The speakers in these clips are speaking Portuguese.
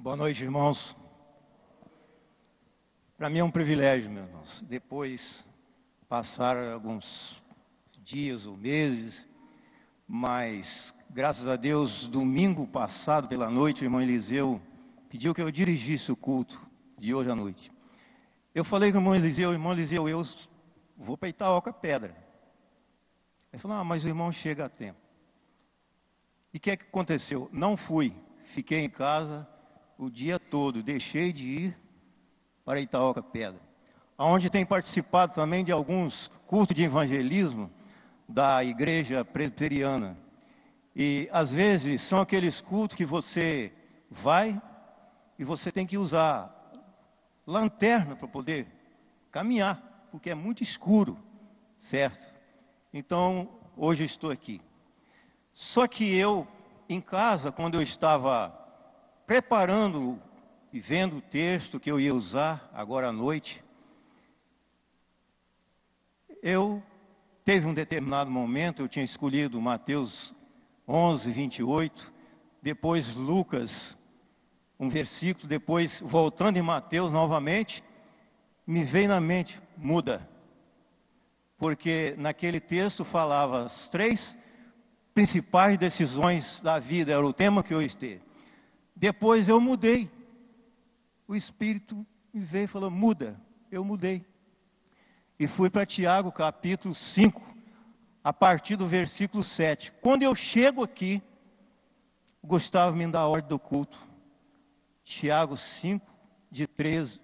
Boa noite, irmãos. Para mim é um privilégio, meus irmãos, depois passar alguns dias ou meses, mas graças a Deus, domingo passado pela noite, o irmão Eliseu pediu que eu dirigisse o culto de hoje à noite. Eu falei com o irmão Eliseu, eu vou para Itaoca Pedra. Ele falou, mas o irmão chega a tempo. E o que é que aconteceu? Não fui, fiquei em casa o dia todo, deixei de ir para Itaoca Pedra, onde tem participado também de alguns cultos de evangelismo da igreja presbiteriana. E às vezes são aqueles cultos que você vai e você tem que usar lanterna para poder caminhar, porque é muito escuro, certo? Então, hoje eu estou aqui. Só que eu, em casa, quando eu estava preparando e vendo o texto que eu ia usar agora à noite, teve um determinado momento, eu tinha escolhido Mateus 11, 28, depois Lucas, um versículo, depois voltando em Mateus novamente, me veio na mente, muda. Porque naquele texto falava as três principais decisões da vida, era o tema que eu ia ter. Depois eu mudei. O Espírito me veio e falou, muda. Eu mudei. E fui para Tiago, capítulo 5, a partir do versículo 7. Quando eu chego aqui, o Gustavo me dá a ordem do culto. Tiago 5, de 13.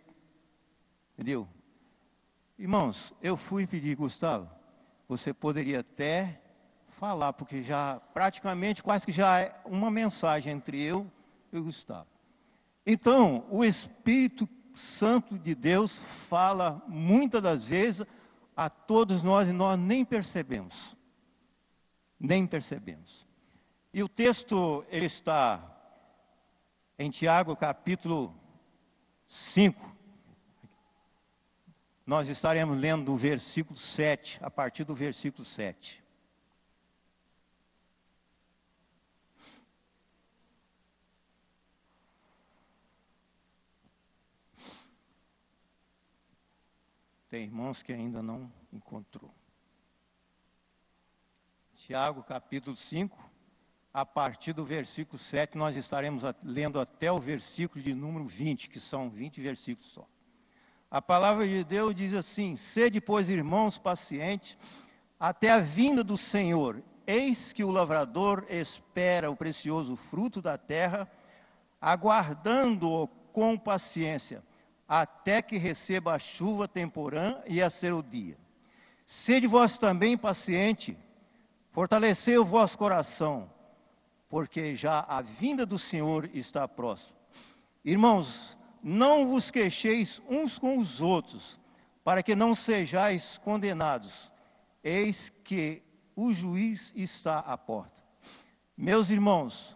Entendeu? Irmãos, eu fui pedir, Gustavo, você poderia até falar, porque já praticamente quase que já é uma mensagem entre eu e o Gustavo. Então, o Espírito Santo de Deus fala muitas das vezes a todos nós e nós nem percebemos. Nem percebemos. E o texto, ele está em Tiago capítulo 5. Nós estaremos lendo do versículo 7, a partir do versículo 7. Tem irmãos que ainda não encontrou. Tiago, capítulo 5, a partir do versículo 7, nós estaremos lendo até o versículo de número 20, que são 20 versículos só. A palavra de Deus diz assim, sede, pois, irmãos, pacientes, até a vinda do Senhor. Eis que o lavrador espera o precioso fruto da terra, aguardando-o com paciência, até que receba a chuva temporã e a serodia. Sede vós também paciente, fortalecei o vosso coração, porque já a vinda do Senhor está próxima. Irmãos, não vos queixeis uns com os outros, para que não sejais condenados. Eis que o juiz está à porta. Meus irmãos,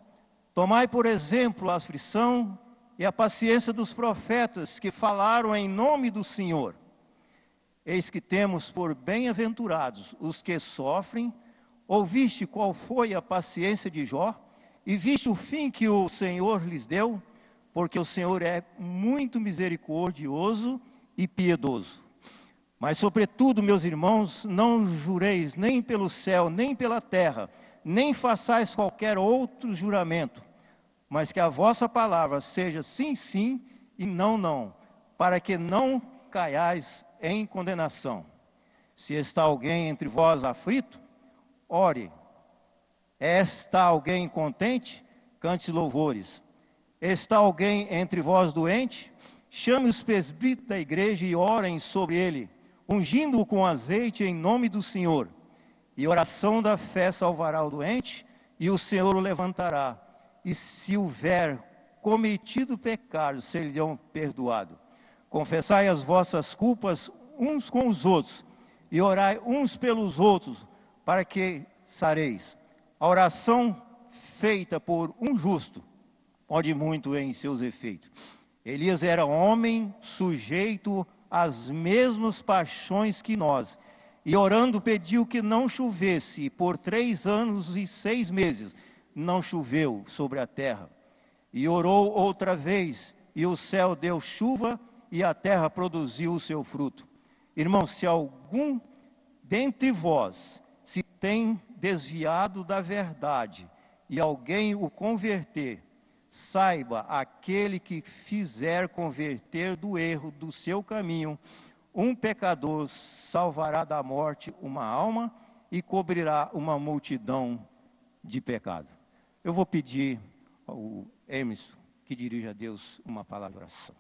tomai por exemplo a aflição e a paciência dos profetas que falaram em nome do Senhor. Eis que temos por bem-aventurados os que sofrem. Ouviste qual foi a paciência de Jó, e viste o fim que o Senhor lhes deu, porque o Senhor é muito misericordioso e piedoso. Mas sobretudo, meus irmãos, não jureis nem pelo céu, nem pela terra, nem façais qualquer outro juramento, mas que a vossa palavra seja sim, sim, e não, não, para que não caiais em condenação. Se está alguém entre vós aflito, ore. Está alguém contente? Cante louvores. Está alguém entre vós doente? Chame os presbíteros da igreja e orem sobre ele, ungindo-o com azeite em nome do Senhor. E a oração da fé salvará o doente, e o Senhor o levantará. E se houver cometido pecado, serão perdoado. Confessai as vossas culpas uns com os outros, e orai uns pelos outros, para que sareis. A oração feita por um justo pode muito em seus efeitos. Elias era homem sujeito às mesmas paixões que nós, e orando pediu que não chovesse, e por 3 anos e 6 meses não choveu sobre a terra. E orou outra vez, e o céu deu chuva, e a terra produziu o seu fruto. Irmãos, se algum dentre vós se tem desviado da verdade, e alguém o converter, saiba, aquele que fizer converter do erro do seu caminho, um pecador salvará da morte uma alma e cobrirá uma multidão de pecado. Eu vou pedir ao Emerson que dirija a Deus uma palavra de oração.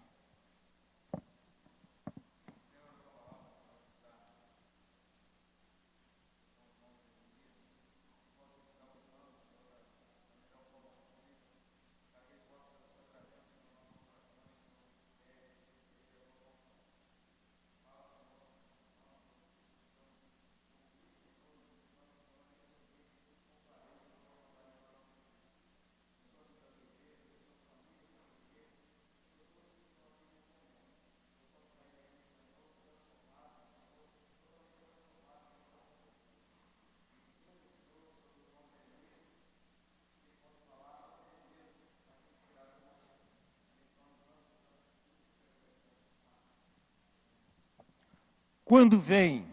Quando vem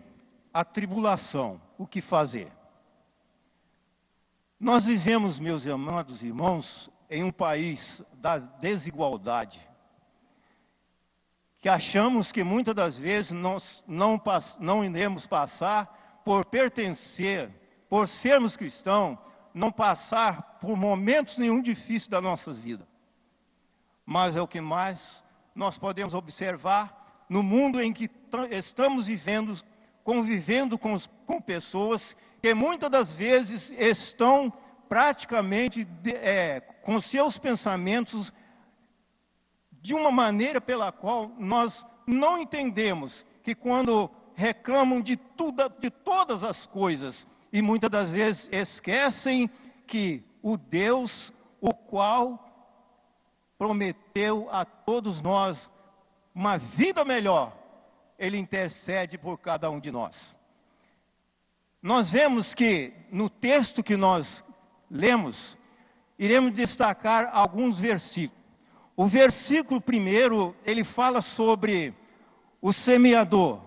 a tribulação, o que fazer? Nós vivemos, meus amados irmãos, em um país da desigualdade, que achamos que muitas das vezes nós não iremos passar por pertencer, por sermos cristãos, não passar por momentos nenhum difícil das nossas vidas. Mas é o que mais nós podemos observar no mundo em que estamos vivendo, convivendo com pessoas que muitas das vezes estão praticamente com seus pensamentos de uma maneira pela qual nós não entendemos que quando reclamam de todas as coisas, e muitas das vezes esquecem que o Deus, o qual prometeu a todos nós uma vida melhor, Ele intercede por cada um de nós. Nós vemos que no texto que nós lemos, iremos destacar alguns versículos. O versículo primeiro, ele fala sobre o semeador,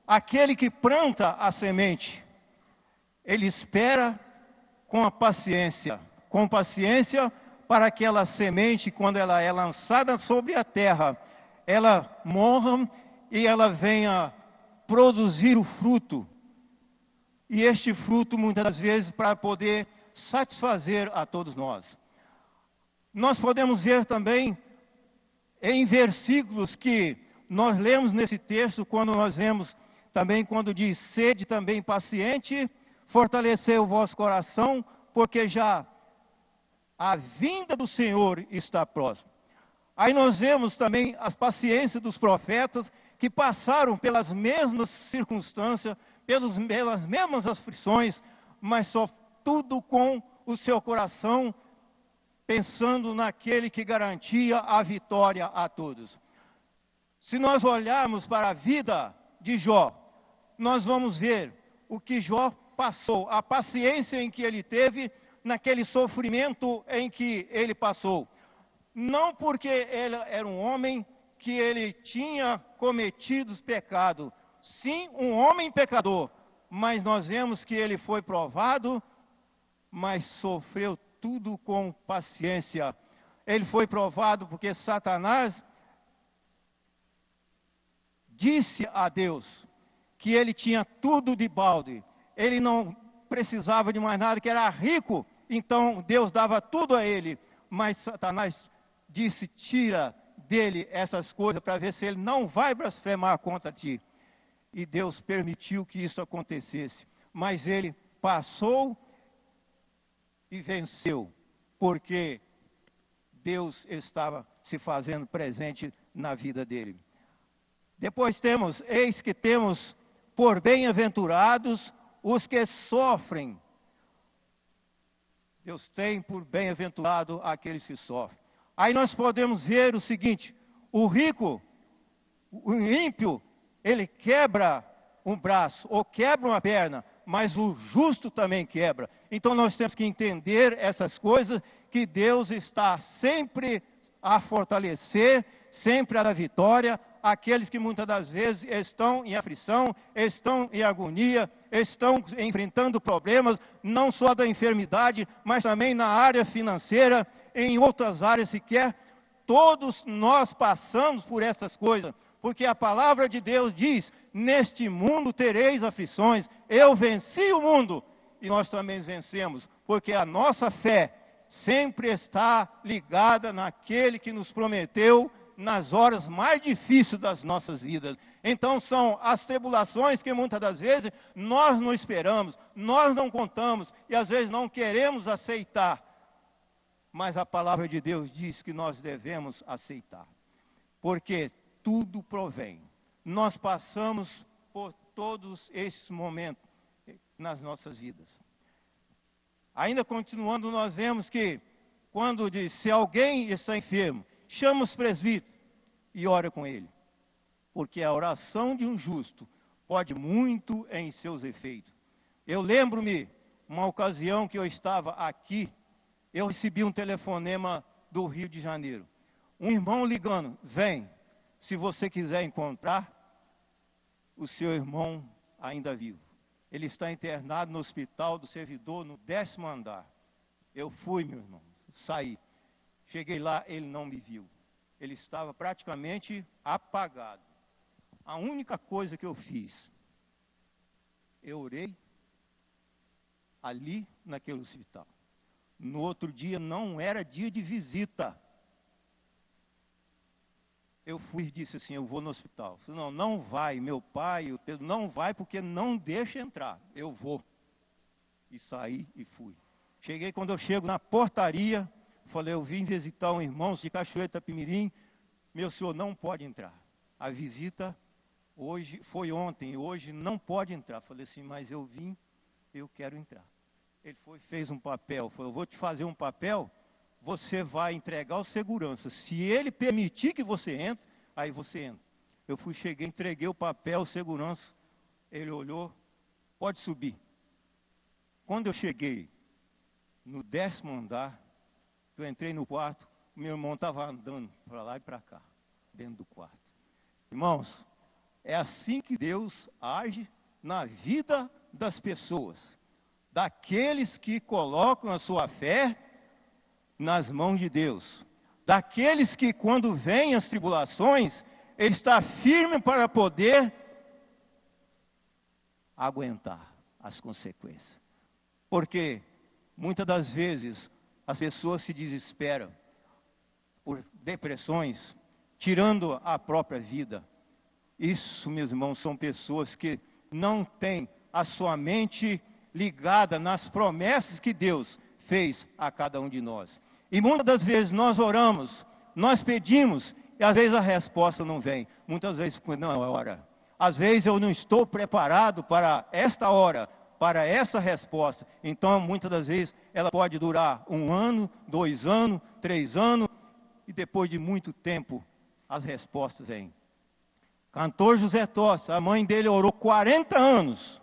aquele que planta a semente. Ele espera com paciência para que aquela semente, quando ela é lançada sobre a terra, ela morra e ela venha produzir o fruto. E este fruto, muitas das vezes, para poder satisfazer a todos nós. Nós podemos ver também em versículos que nós lemos nesse texto, quando nós vemos também, quando diz, sede também paciente, fortalecer o vosso coração, porque já a vinda do Senhor está próxima. Aí nós vemos também a paciência dos profetas, que passaram pelas mesmas circunstâncias, pelas mesmas aflições, mas só tudo com o seu coração, pensando naquele que garantia a vitória a todos. Se nós olharmos para a vida de Jó, nós vamos ver o que Jó passou, a paciência em que ele teve, naquele sofrimento em que ele passou. Não porque ele era um homem que ele tinha cometido pecado, sim, um homem pecador, mas nós vemos que ele foi provado, mas sofreu tudo com paciência. Ele foi provado porque Satanás disse a Deus que ele tinha tudo de balde, ele não precisava de mais nada, que era rico, então Deus dava tudo a ele, mas Satanás disse, tira dele essas coisas para ver se ele não vai blasfemar contra ti. E Deus permitiu que isso acontecesse, mas ele passou e venceu, porque Deus estava se fazendo presente na vida dele. Depois temos, eis que temos por bem-aventurados os que sofrem. Deus tem por bem-aventurado aqueles que sofrem. Aí nós podemos ver o seguinte, o rico, o ímpio, ele quebra um braço ou quebra uma perna, mas o justo também quebra. Então nós temos que entender essas coisas, que Deus está sempre a fortalecer, sempre a dar vitória, aqueles que muitas das vezes estão em aflição, estão em agonia, estão enfrentando problemas, não só da enfermidade, mas também na área financeira, em outras áreas sequer. Todos nós passamos por essas coisas, porque a palavra de Deus diz: neste mundo tereis aflições, eu venci o mundo, e nós também vencemos, porque a nossa fé sempre está ligada naquele que nos prometeu nas horas mais difíceis das nossas vidas. Então são as tribulações que muitas das vezes nós não esperamos, nós não contamos e às vezes não queremos aceitar. Mas a palavra de Deus diz que nós devemos aceitar, porque tudo provém. Nós passamos por todos esses momentos nas nossas vidas. Ainda continuando, nós vemos que quando diz: se alguém está enfermo, chama os presbíteros e ora com ele, porque a oração de um justo pode muito em seus efeitos. Eu lembro-me, uma ocasião que eu estava aqui, eu recebi um telefonema do Rio de Janeiro. Um irmão ligando: vem, se você quiser encontrar o seu irmão ainda vivo. Ele está internado no Hospital do Servidor, no 10º andar. Eu fui, meu irmão, saí. Cheguei lá, ele não me viu. Ele estava praticamente apagado. A única coisa que eu fiz, eu orei ali naquele hospital. No outro dia não era dia de visita. Eu fui e disse assim: eu vou no hospital. Eu falei: não vai, meu pai, o Pedro, não vai porque não deixa entrar. Eu vou. E saí e fui. Cheguei, quando eu chego na portaria, falei: eu vim visitar um irmão de Cachoeira de Itapemirim, meu senhor não pode entrar. A visita hoje foi ontem, hoje não pode entrar. Falei assim: mas eu vim, eu quero entrar. Ele foi, fez um papel, falou: eu vou te fazer um papel, você vai entregar ao segurança. Se ele permitir que você entre, aí você entra. Eu fui, cheguei, entreguei o papel ao segurança, ele olhou: pode subir. Quando eu cheguei no 10º andar, eu entrei no quarto, meu irmão estava andando para lá e para cá, dentro do quarto. Irmãos, é assim que Deus age na vida das pessoas, daqueles que colocam a sua fé nas mãos de Deus, daqueles que quando vêm as tribulações, ele está firme para poder aguentar as consequências. Porque muitas das vezes as pessoas se desesperam por depressões, tirando a própria vida. Isso, meus irmãos, são pessoas que não têm a sua mente ligada nas promessas que Deus fez a cada um de nós. E muitas das vezes nós oramos, nós pedimos, e às vezes a resposta não vem. Muitas vezes não é hora. Às vezes eu não estou preparado para esta hora, para essa resposta. Então, muitas das vezes, ela pode durar 1 ano, 2 anos, 3 anos, e depois de muito tempo, as respostas vêm. Cantor José Tosta, a mãe dele orou 40 anos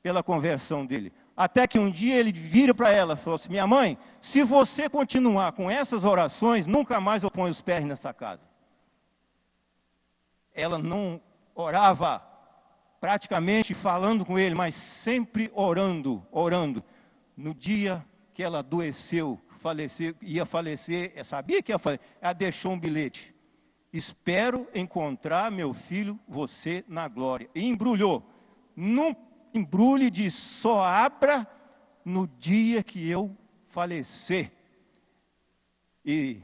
pela conversão dele. Até que um dia ele vira para ela e falou assim: minha mãe, se você continuar com essas orações, nunca mais eu ponho os pés nessa casa. Ela não orava praticamente falando com ele, mas sempre orando, orando. No dia que ela adoeceu, ia falecer, sabia que ia falecer, ela deixou um bilhete: espero encontrar meu filho, você na glória. E embrulhou. Num embrulho de só abra no dia que eu falecer. E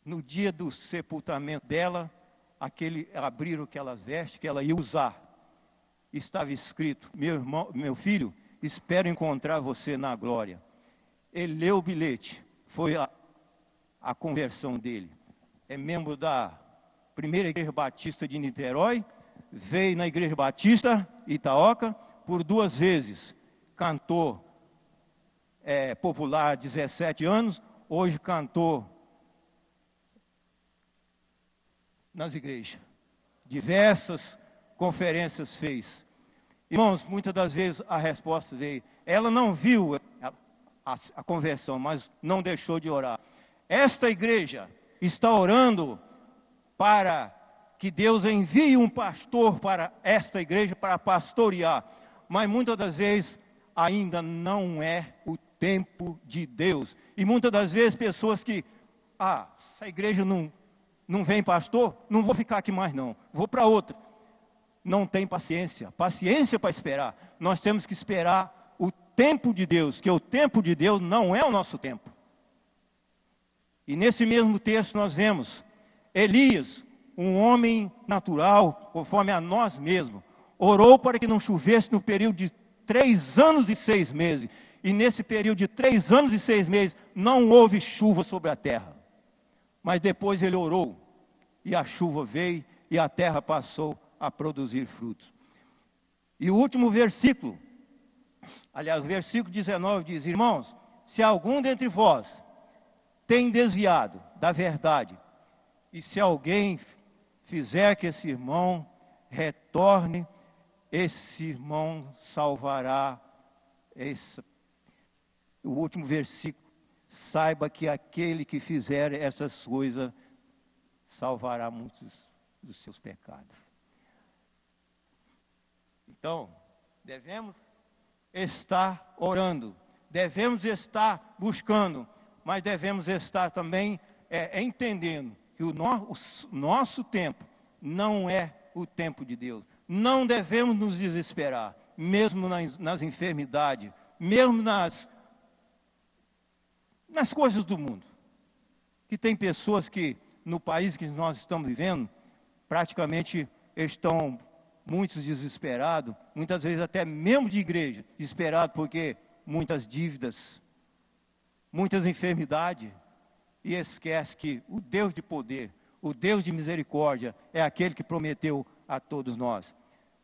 no dia do sepultamento dela, abriram aquelas vestes que ela ia usar. Estava escrito: meu filho, espero encontrar você na glória. Ele leu o bilhete, foi a conversão dele. É membro da Primeira Igreja Batista de Niterói, veio na Igreja Batista Itaoca por 2 vezes, cantor popular, 17 anos, hoje cantor nas igrejas, diversas conferências fez. Irmãos, muitas das vezes a resposta veio, ela não viu a conversão, mas não deixou de orar. Esta igreja está orando para que Deus envie um pastor para esta igreja para pastorear, mas muitas das vezes ainda não é o tempo de Deus. E muitas das vezes pessoas que, essa igreja não vem pastor, não vou ficar aqui mais não, vou para outra. Não tem paciência para esperar. Nós temos que esperar o tempo de Deus, que o tempo de Deus não é o nosso tempo. E nesse mesmo texto nós vemos Elias, um homem natural, conforme a nós mesmos, orou para que não chovesse no período de 3 anos e 6 meses. E nesse período de 3 anos e 6 meses, não houve chuva sobre a terra. Mas depois ele orou, e a chuva veio, e a terra passou a produzir frutos. E o último versículo, aliás, o versículo 19 diz: irmãos, se algum dentre vós tem desviado da verdade, e se alguém fizer que esse irmão retorne, esse irmão salvará. O último versículo: saiba que aquele que fizer essas coisas salvará muitos dos seus pecados. Então, devemos estar orando, devemos estar buscando, mas devemos estar também entendendo que o nosso tempo não é o tempo de Deus. Não devemos nos desesperar, mesmo nas enfermidades, mesmo nas coisas do mundo. Que tem pessoas que, no país que nós estamos vivendo, praticamente estão muitos desesperados, muitas vezes até membros de igreja, desesperados porque muitas dívidas, muitas enfermidades, e esquece que o Deus de poder, o Deus de misericórdia, é aquele que prometeu a todos nós.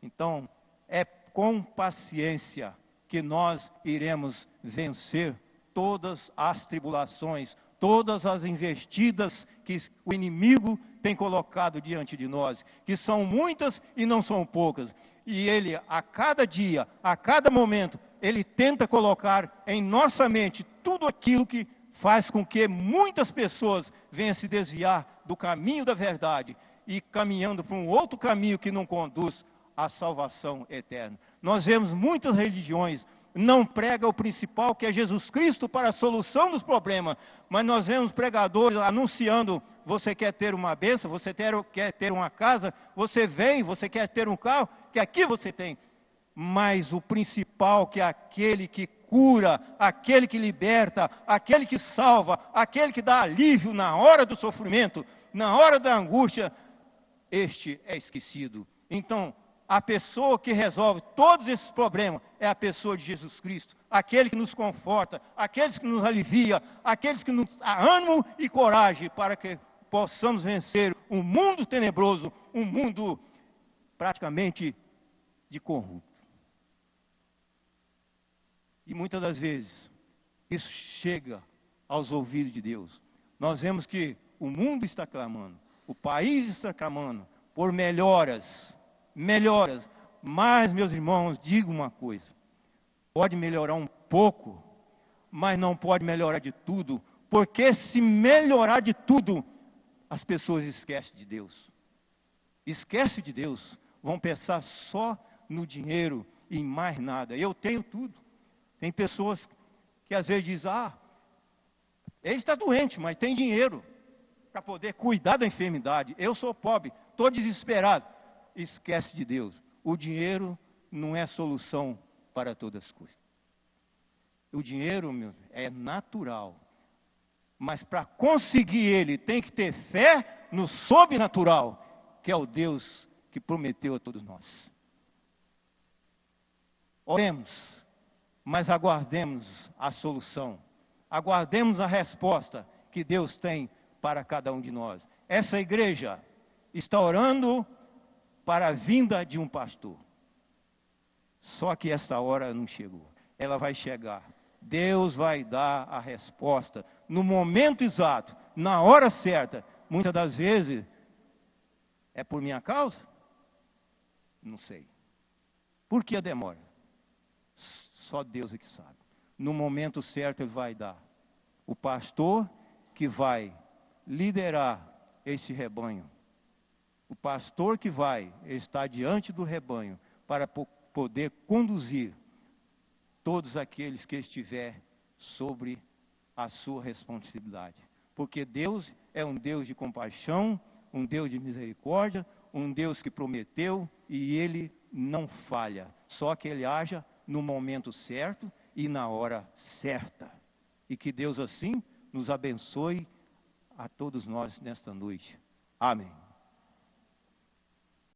Então, é com paciência que nós iremos vencer todas as tribulações, todas as investidas que o inimigo tem colocado diante de nós, que são muitas e não são poucas. E ele, a cada dia, a cada momento, ele tenta colocar em nossa mente tudo aquilo que faz com que muitas pessoas venham se desviar do caminho da verdade e caminhando para um outro caminho que não conduz à salvação eterna. Nós vemos muitas religiões não pregam o principal, que é Jesus Cristo, para a solução dos problemas, mas nós vemos pregadores anunciando: você quer ter uma bênção, você quer ter uma casa, você quer ter um carro, que aqui você tem. Mas o principal, que é aquele que cura, aquele que liberta, aquele que salva, aquele que dá alívio na hora do sofrimento, na hora da angústia, este é esquecido. Então, a pessoa que resolve todos esses problemas é a pessoa de Jesus Cristo, aquele que nos conforta, aquele que nos alivia, aqueles que nos dá ânimo e coragem para que possamos vencer um mundo tenebroso, um mundo praticamente de corrupto. E muitas das vezes isso chega aos ouvidos de Deus. Nós vemos que o mundo está clamando, o país está clamando por melhoras, mas, meus irmãos, digo uma coisa: pode melhorar um pouco, mas não pode melhorar de tudo, porque se melhorar de tudo, as pessoas esquecem de Deus. Esquecem de Deus, vão pensar só no dinheiro e em mais nada. Eu tenho tudo. Tem pessoas que às vezes dizem: ele está doente, mas tem dinheiro para poder cuidar da enfermidade. Eu sou pobre, estou desesperado. Esquece de Deus. O dinheiro não é solução para todas as coisas. O dinheiro, é natural. Mas para conseguir ele, tem que ter fé no sobrenatural, que é o Deus que prometeu a todos nós. Oremos, mas aguardemos a solução. Aguardemos a resposta que Deus tem para cada um de nós. Essa igreja está orando para a vinda de um pastor. Só que essa hora não chegou. Ela vai chegar. Deus vai dar a resposta no momento exato, na hora certa. Muitas das vezes é por minha causa? Não sei. Por que a demora? Só Deus é que sabe. no momento certo Ele vai dar. O pastor que vai liderar esse rebanho. O pastor que vai estar diante do rebanho para poder conduzir todos aqueles que estiver sobre a sua responsabilidade. Porque Deus é um Deus de compaixão, um Deus de misericórdia, um Deus que prometeu e Ele não falha. Só que Ele haja no momento certo e na hora certa. E que Deus assim nos abençoe a todos nós nesta noite. Amém.